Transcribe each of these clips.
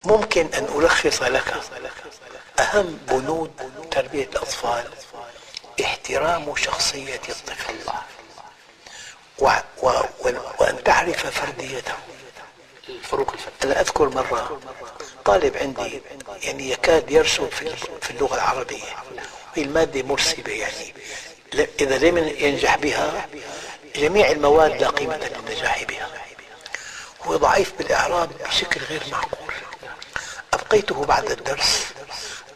ممكن أن ألخص لك أهم بنود تربية الأطفال: احترام شخصية الطفل، وأن تعرف فرديته. أنا أذكر مرة طالب عندي يعني يكاد يرسب في اللغة العربية، هي المادة مرسبة، يعني إذا لم ينجح بها جميع المواد لا قيمة للنجاح بها. هو ضعيف بالإعراب بشكل غير معقول. أبقيته بعد الدرس،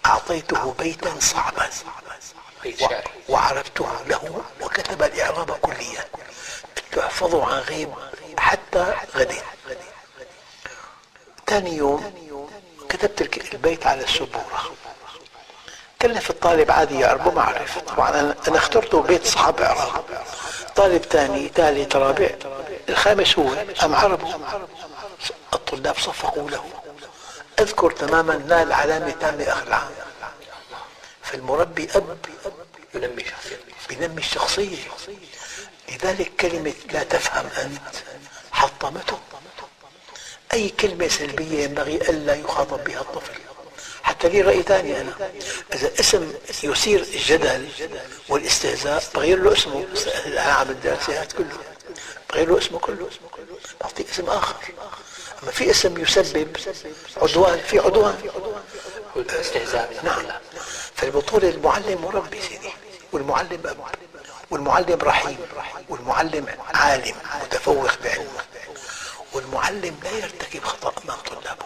أعطيته بيتا صعبا وعرضته له وكتب الإعراب كليا، قلت له احفظه عن غيب حتى غدين. ثاني يوم كتبت البيت على السبورة، كلف الطالب عادي يعربه، ما عرف. طبعا أنا اخترته بيت صعب إعراب. طالب ثاني ثالث رابع الخامس هو أم عربه. الطلاب صفقوا له. أذكر تماما نال علامة تامة آخر العام. فالمربي أب بينمي الشخصية. لذلك كلمة لا تفهم أنت حطمته. أي كلمة سلبية ينبغي ألا يخاطب بها الطفل. حتى لي رأي ثاني، أنا إذا اسم يثير الجدل والاستهزاء بغير له اسمه. أنا عم الدراسات كله بغير له اسمه كله، بعطيه اسم آخر. أما في اسم يسبب عدوان، في عدوان استهزاء. نعم. فالبطولة المعلم مربي سيدي، والمعلم أب، والمعلم رحيم، والمعلم عالم متفوق بعلمه، والمعلم لا يرتكب خطأ أمام طلابه.